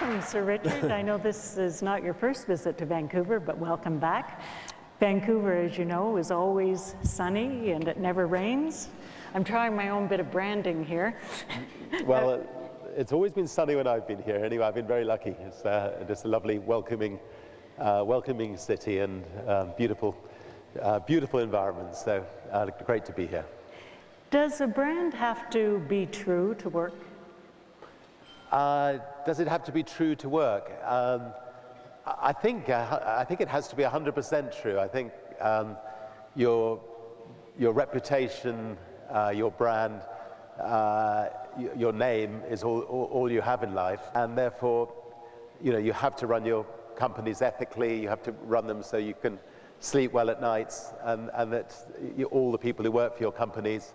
Welcome, Sir Richard. I know this is not your first visit to Vancouver, but welcome back. Vancouver, as you know, is always sunny and it never rains. I'm trying my own bit of branding here. Well, it's always been sunny when I've been here. Anyway, I've been very lucky. It's just a lovely, welcoming city and beautiful environment. So great to be here. Does a brand have to be true to work? Does it have to be true to work? I think it has to be 100% true. I think your reputation, your brand, your name is all you have in life, and therefore, you have to run your companies ethically. You have to run them so you can sleep well at nights, and that all the people who work for your companies,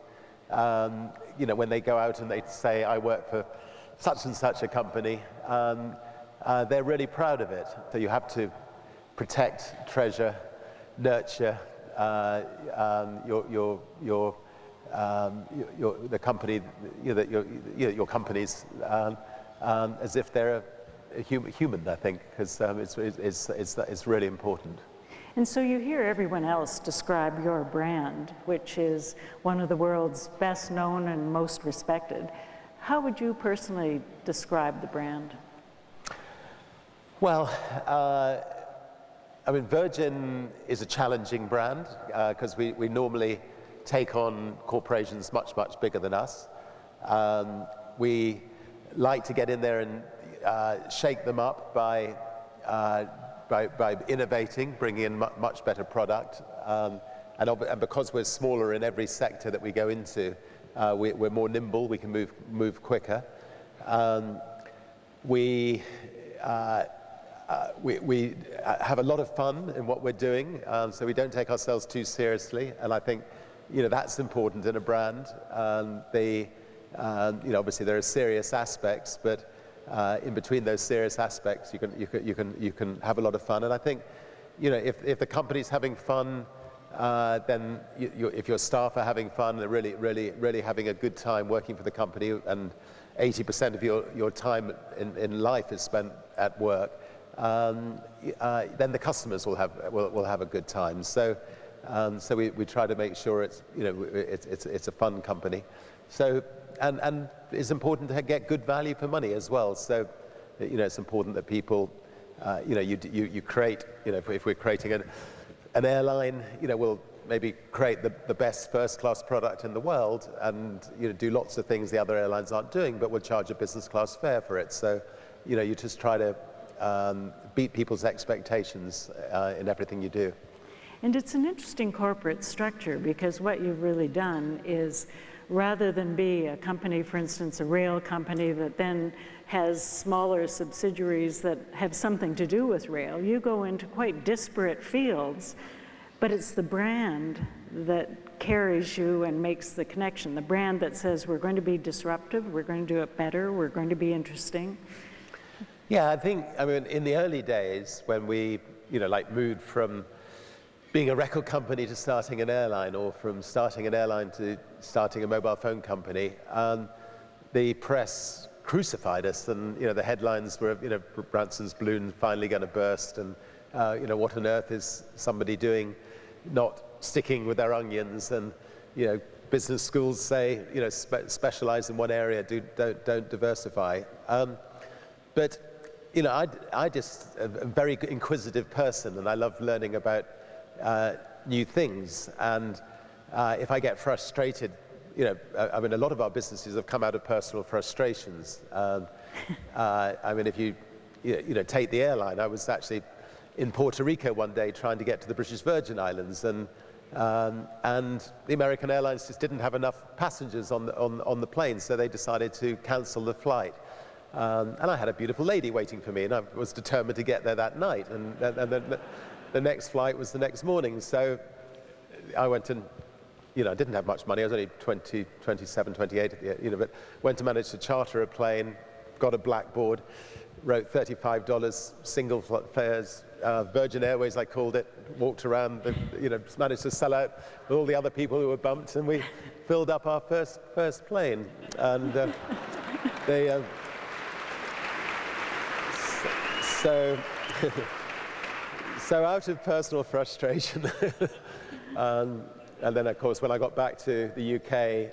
when they go out and they say, "I work for such and such a company," they're really proud of it. So you have to protect, treasure, nurture the company, your companies, as if they're a human. I think, because it's really important. And so you hear everyone else describe your brand, which is one of the world's best known and most respected. How would you personally describe the brand? Well, Virgin is a challenging brand because we normally take on corporations much bigger than us. We like to get in there and shake them up by innovating, bringing in much better product, and because we're smaller in every sector that we go into, we're more nimble. We can move quicker. We have a lot of fun in what we're doing, so we don't take ourselves too seriously, and I think that's important in a brand. Obviously there are serious aspects, but in between those serious aspects, you can have a lot of fun. And I think if the company's having fun, then if your staff are having fun, they're really having a good time working for the company, and 80% of your time in life is spent at work, then the customers will have a good time. So we try to make sure it's a fun company. So and it's important to get good value for money as well. So it's important that people you create, if we're creating an airline, we'll maybe create the best first-class product in the world, and do lots of things the other airlines aren't doing, but we'll charge a business-class fare for it. So you just try to beat people's expectations in everything you do. And it's an interesting corporate structure, because what you've really done is, rather than be a company, for instance, a rail company that then has smaller subsidiaries that have something to do with rail, you go into quite disparate fields, but it's the brand that carries you and makes the connection. The brand that says, we're going to be disruptive, we're going to do it better, we're going to be interesting. Yeah, I think, in the early days when we, moved from being a record company to starting an airline, or from starting an airline to starting a mobile phone company, the press crucified us, and the headlines were, Branson's balloon finally going to burst, and what on earth is somebody doing, not sticking with their onions, and business schools say specialize in one area, don't diversify. But I just am a very inquisitive person, and I love learning about new things, and if I get frustrated, a lot of our businesses have come out of personal frustrations. If you take the airline, I was actually in Puerto Rico one day trying to get to the British Virgin Islands, and the American Airlines just didn't have enough passengers on the plane, so they decided to cancel the flight. And I had a beautiful lady waiting for me, and I was determined to get there that night, and the next flight was the next morning. So I went and, I didn't have much money. I was only 27, 28, but went to manage to charter a plane, got a blackboard, wrote $35 single fares, Virgin Airways I called it, walked around, managed to sell out with all the other people who were bumped, and we filled up our first plane. And So, so out of personal frustration, and then of course when I got back to the UK,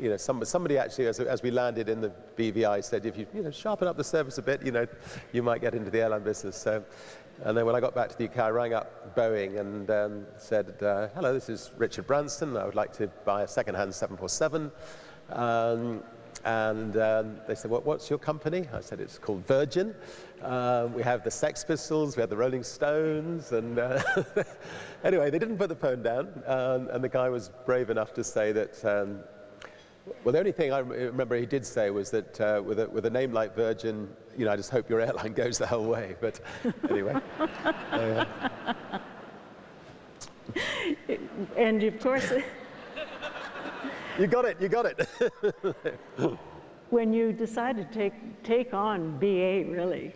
you know, somebody actually, as we landed in the BVI, said, if you sharpen up the service a bit, you might get into the airline business. So, and then when I got back to the UK, I rang up Boeing and said, hello, this is Richard Branson. I would like to buy a second-hand 747. And they said, what's your company? I said, it's called Virgin. We have the Sex Pistols, we have the Rolling Stones, and anyway, they didn't put the phone down, and the guy was brave enough to say that, well, the only thing I remember he did say was that with a name like Virgin, I just hope your airline goes the whole way, but anyway. And of course... You got it. When you decided to take on BA, really,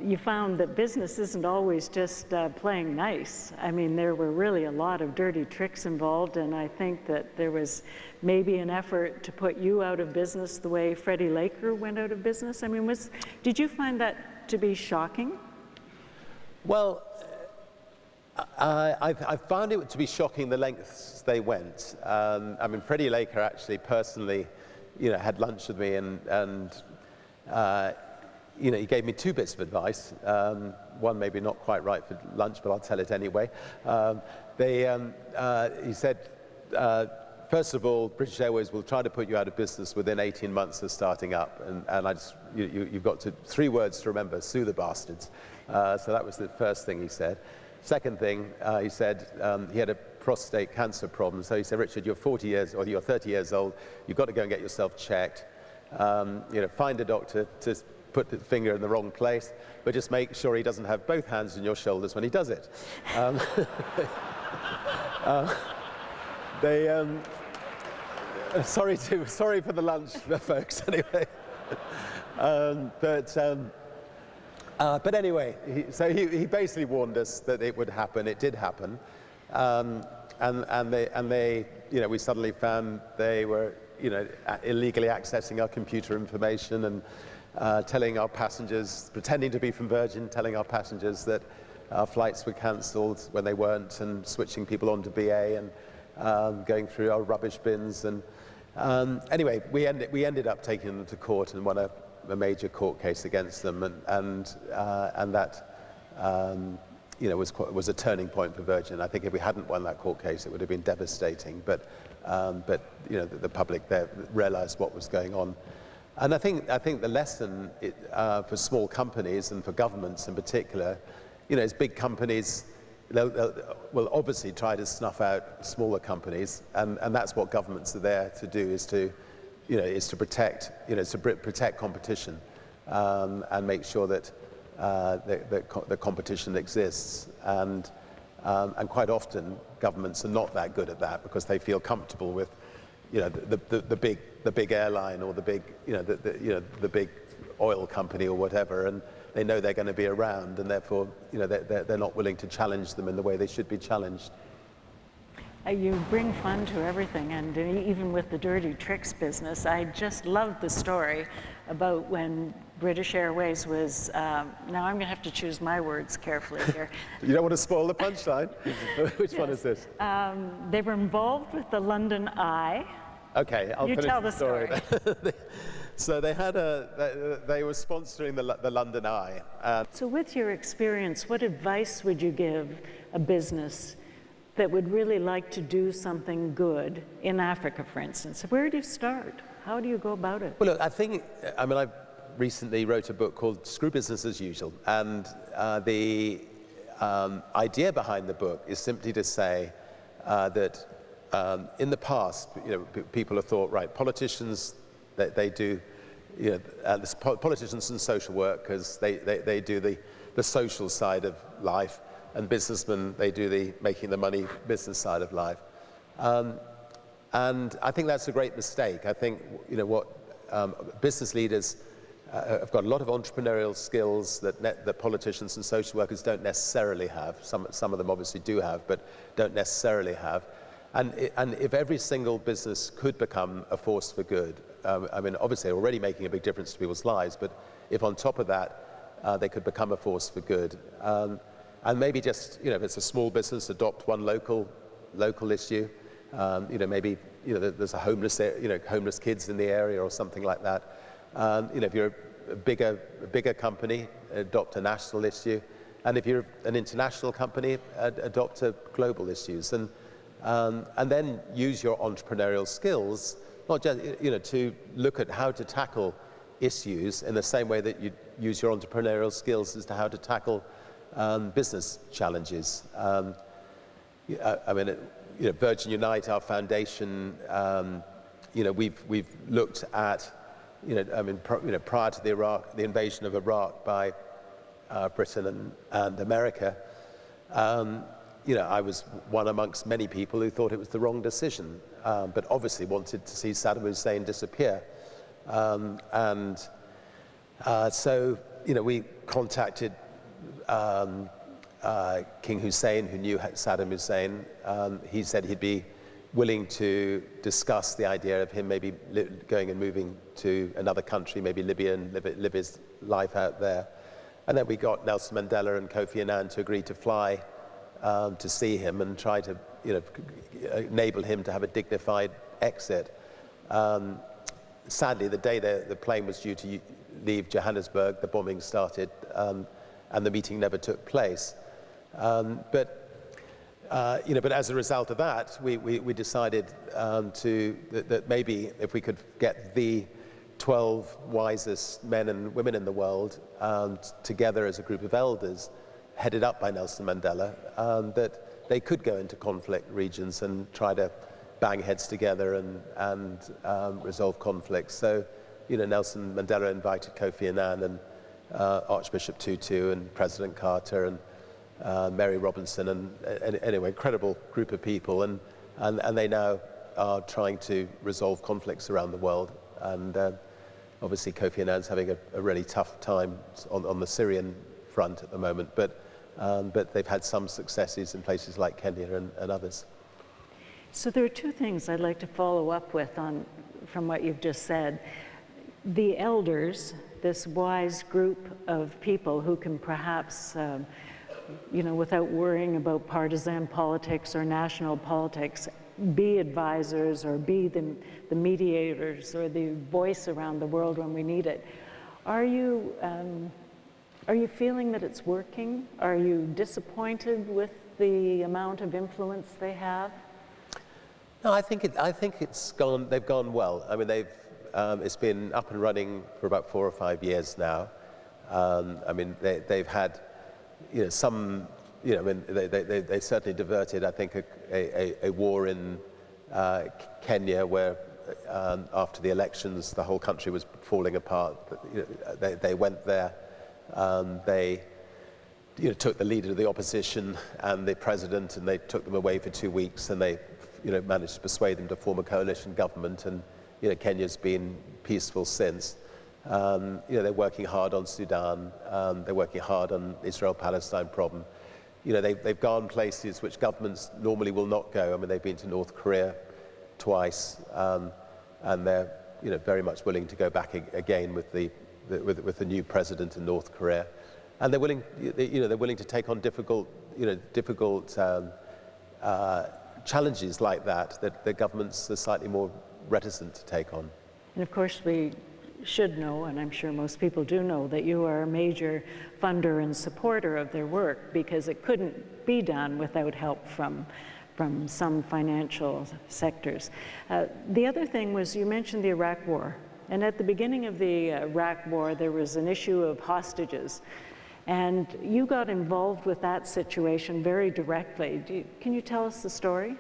you found that business isn't always just playing nice. I mean, there were really a lot of dirty tricks involved, and I think that there was maybe an effort to put you out of business the way Freddie Laker went out of business. I mean, did you find that to be shocking? Well, I found it to be shocking the lengths they went. I mean, Freddie Laker actually personally, had lunch with me, and he gave me two bits of advice. One maybe not quite right for lunch, but I'll tell it anyway. He said, first of all, British Airways will try to put you out of business within 18 months of starting up, and you've got 3 words to remember: sue the bastards. So that was the first thing he said. Second thing, he said he had a prostate cancer problem. So he said, Richard, you're 40 years, or you're 30 years old. You've got to go and get yourself checked. Find a doctor to put the finger in the wrong place, but just make sure he doesn't have both hands on your shoulders when he does it. Sorry for the lunch, folks. Anyway, but anyway, he basically warned us that it would happen. It did happen, and they we suddenly found they were illegally accessing our computer information and telling our passengers, pretending to be from Virgin, telling our passengers that our flights were cancelled when they weren't, and switching people onto BA and going through our rubbish bins. And anyway, we ended up taking them to court and won a major court case against them, and that was a turning point for Virgin. I think if we hadn't won that court case, it would have been devastating. But the public there realised what was going on, and I think the lesson for small companies and for governments in particular, is big companies will obviously try to snuff out smaller companies, and that's what governments are there to do, is to protect competition, and make sure that the competition exists. And quite often governments are not that good at that, because they feel comfortable with the big airline, or the big oil company or whatever, and they know they're going to be around, and therefore they're not willing to challenge them in the way they should be challenged. You bring fun to everything, and even with the dirty tricks business, I just loved the story about when British Airways was, now I'm going to have to choose my words carefully here. You don't want to spoil the punchline. Which one is this? They were involved with the London Eye. Okay, I'll finish tell the story. So they were sponsoring the London Eye. So with your experience, what advice would you give a business that would really like to do something good in Africa, for instance? Where do you start? How do you go about it? Well, look, I recently wrote a book called Screw Business as Usual, and the idea behind the book is simply to say that in the past, people have thought, right, politicians, they do, politicians and social workers, they do the social side of life, and businessmen, they do the making the money business side of life. And I think that's a great mistake. I think what business leaders have got a lot of entrepreneurial skills that politicians and social workers don't necessarily have. Some of them obviously do have, but don't necessarily have. And if every single business could become a force for good, obviously they're already making a big difference to people's lives, but if on top of that, they could become a force for good. And maybe just, if it's a small business, adopt one local issue. Maybe, there's a homeless kids in the area or something like that. If you're a bigger company, adopt a national issue. And if you're an international company, adopt global issues. And then use your entrepreneurial skills, not just, to look at how to tackle issues in the same way that you use your entrepreneurial skills as to how to tackle business challenges. Virgin Unite, our foundation, we've looked at, prior to the invasion of Iraq by Britain and America, I was one amongst many people who thought it was the wrong decision, but obviously wanted to see Saddam Hussein disappear. So we contacted King Hussein, who knew Saddam Hussein. He said he'd be willing to discuss the idea of him maybe going and moving to another country, maybe Libya, and live his life out there. And then we got Nelson Mandela and Kofi Annan to agree to fly to see him and try to enable him to have a dignified exit. Sadly, the day the plane was due to leave Johannesburg, the bombing started, and the meeting never took place. But as a result of that, we decided that maybe if we could get the 12 wisest men and women in the world together as a group of elders, headed up by Nelson Mandela, that they could go into conflict regions and try to bang heads together and resolve conflicts. So, Nelson Mandela invited Kofi Annan and Archbishop Tutu and President Carter and Mary Robinson, and anyway, incredible group of people, and they now are trying to resolve conflicts around the world. And obviously Kofi Annan's having a really tough time on the Syrian front at the moment, but they've had some successes in places like Kenya and others. So there are two things I'd like to follow up with from what you've just said. The elders, this wise group of people who can perhaps, without worrying about partisan politics or national politics, be advisors or be the mediators or the voice around the world when we need it. Are you feeling that it's working? Are you disappointed with the amount of influence they have? No, I think it's gone. They've gone well. I mean, it's been up and running for about 4 or 5 years now. They've had, some. They certainly diverted, I think, a war in Kenya where after the elections the whole country was falling apart. They went there. They took the leader of the opposition and the president, and they took them away for 2 weeks, and they managed to persuade them to form a coalition government, and Kenya's been peaceful since. They're working hard on Sudan. They're working hard on Israel-Palestine problem. They've gone places which governments normally will not go. I mean, they've been to North Korea twice, and they're very much willing to go back again with the new president in North Korea, and they're willing to take on difficult challenges like that the governments are slightly more reticent to take on. And of course, we should know, and I'm sure most people do know, that you are a major funder and supporter of their work, because it couldn't be done without help from some financial sectors. The other thing was, you mentioned the Iraq War, and at the beginning of the Iraq War there was an issue of hostages, and you got involved with that situation very directly. Can you tell us the story?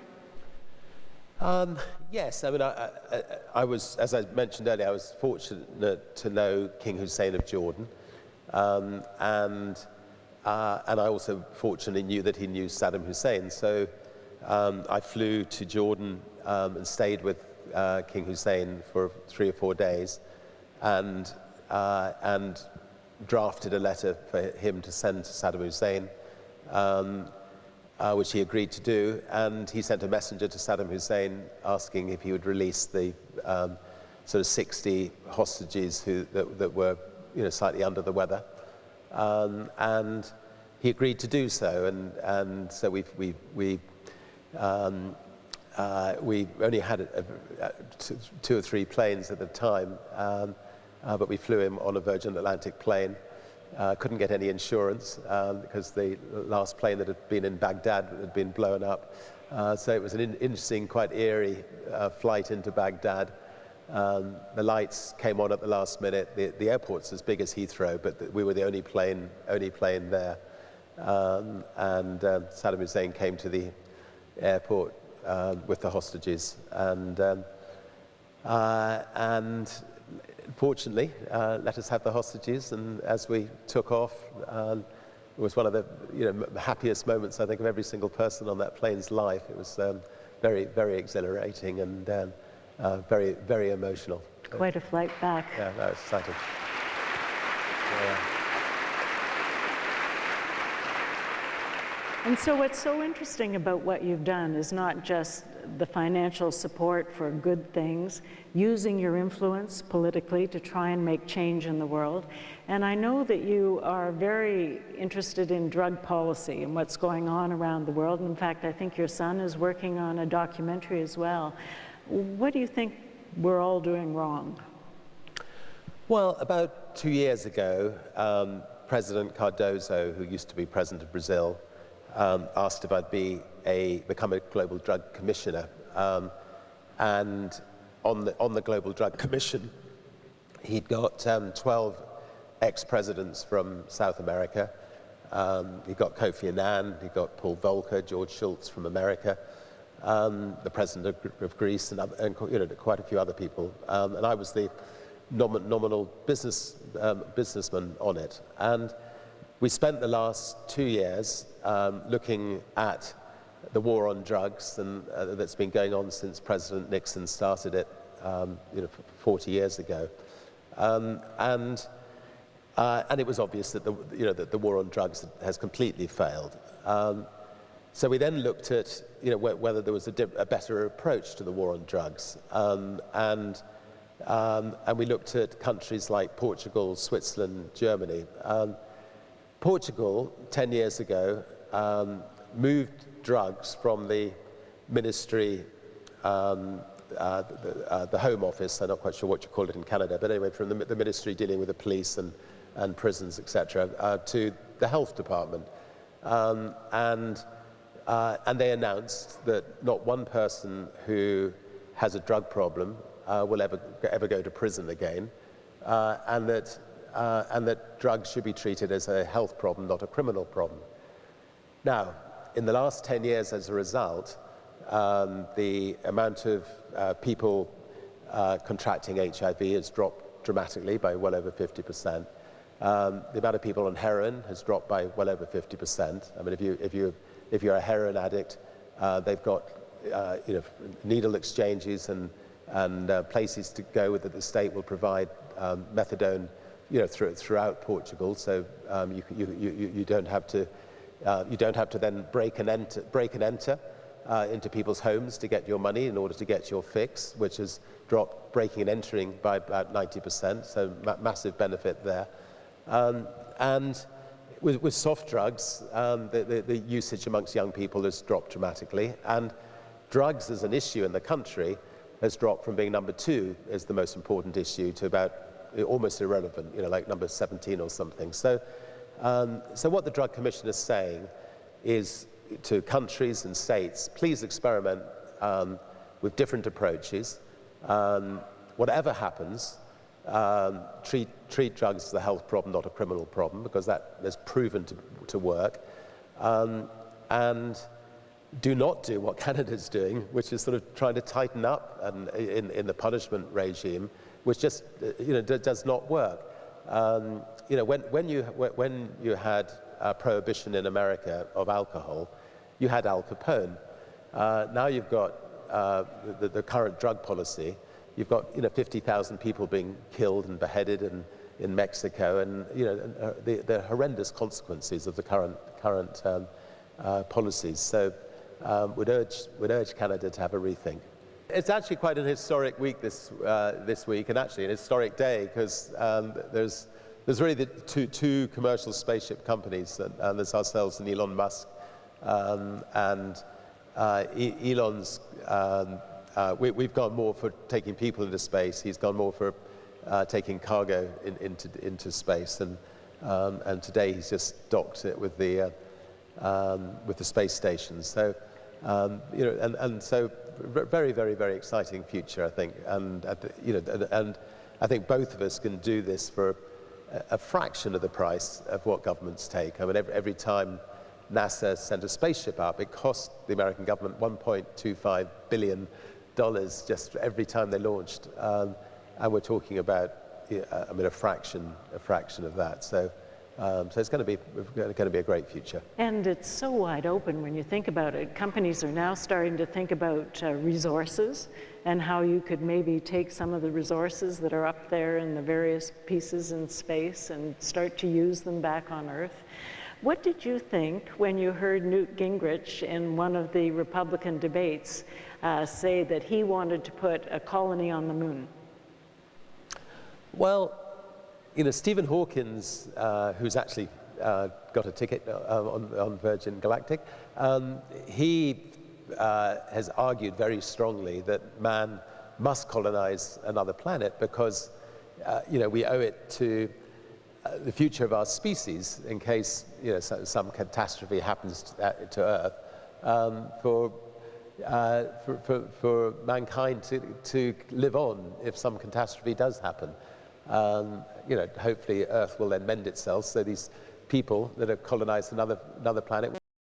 Yes, I mean, I was, as I mentioned earlier, I was fortunate to know King Hussein of Jordan, and I also fortunately knew that he knew Saddam Hussein. So I flew to Jordan and stayed with King Hussein for 3 or 4 days, and drafted a letter for him to send to Saddam Hussein, which he agreed to do, and he sent a messenger to Saddam Hussein asking if he would release the sort of 60 hostages that were slightly under the weather, and he agreed to do so, and so we only had two or three planes at the time, but we flew him on a Virgin Atlantic plane. Couldn't get any insurance because the last plane that had been in Baghdad had been blown up. So it was an interesting, quite eerie flight into Baghdad. The lights came on at the last minute. The airport's as big as Heathrow, but we were the only plane there. And Saddam Hussein came to the airport with the hostages, and fortunately let us have the hostages. And as we took off, it was one of the happiest moments, I think, of every single person on that plane's life. It was very, very exhilarating and very, very emotional. Quite a flight back. Yeah, that was exciting. Yeah. And so what's so interesting about what you've done is not just the financial support for good things, using your influence politically to try and make change in the world. And I know that you are very interested in drug policy and what's going on around the world. In fact, I think your son is working on a documentary as well. What do you think we're all doing wrong? Well, about 2 years ago, President Cardoso, who used to be president of Brazil, asked if I'd become a global drug commissioner, and on the global drug commission, he'd got 12 ex-presidents from South America. He got Kofi Annan, he got Paul Volcker, George Shultz from America, the president of Greece, and quite a few other people. And I was the nominal businessman on it. And we spent the last 2 years looking at the war on drugs, and that's been going on since President Nixon started it 40 years ago. And it was obvious that the war on drugs has completely failed. So we then looked at whether there was a better approach to the war on drugs, and we looked at countries like Portugal, Switzerland, Germany. Portugal, 10 years ago, moved drugs from the ministry, the Home Office, I'm not quite sure what you call it in Canada, but anyway, from the ministry dealing with the police and prisons, etc., to the health department. And they announced that not one person who has a drug problem will ever go to prison again, and that drugs should be treated as a health problem, not a criminal problem. Now, in the last 10 years, as a result, the amount of people contracting HIV has dropped dramatically by well over 50%. The amount of people on heroin has dropped by well over 50%. I mean, if you're a heroin addict, they've got needle exchanges and places to go that the state will provide methadone throughout Portugal, so you don't have to then break and enter into people's homes to get your money in order to get your fix, which has dropped breaking and entering by about 90%, so massive benefit there. And with soft drugs, the usage amongst young people has dropped dramatically, and drugs as an issue in the country has dropped from being number 2 as the most important issue to about almost irrelevant, like number 17 or something. So what the Drug Commission is saying is to countries and states, please experiment with different approaches. Whatever happens, treat drugs as a health problem, not a criminal problem, because that is proven to work. And do not do what Canada's doing, which is sort of trying to tighten up in the punishment regime, which just does not work. When you had prohibition in America of alcohol, you had Al Capone. Now you've got the current drug policy. You've got 50,000 people being killed and beheaded in Mexico, and the horrendous consequences of the current policies. So would urge Canada to have a rethink. It's actually quite an historic week this week, and actually an historic day, because there's there's really the two commercial spaceship companies, and there's ourselves and Elon Musk, and Elon's. We've gone more for taking people into space. He's gone more for taking cargo into space, and today he's just docked it with the space station. So and so very, very, very exciting future, I think. And and I think both of us can do this for a fraction of the price of what governments take. I mean, every time NASA sent a spaceship up, it cost the American government $1.25 billion just every time they launched, and we're talking about, I mean, a fraction of that. So it's going to be a great future. And it's so wide open when you think about it. Companies are now starting to think about resources and how you could maybe take some of the resources that are up there in the various pieces in space and start to use them back on Earth. What did you think when you heard Newt Gingrich in one of the Republican debates say that he wanted to put a colony on the moon? Well, Stephen Hawkins, who's actually got a ticket on Virgin Galactic, he has argued very strongly that man must colonize another planet because, we owe it to the future of our species in case, some catastrophe happens to Earth, for mankind to live on if some catastrophe does happen. Hopefully Earth will then mend itself, so these people that have colonized another planet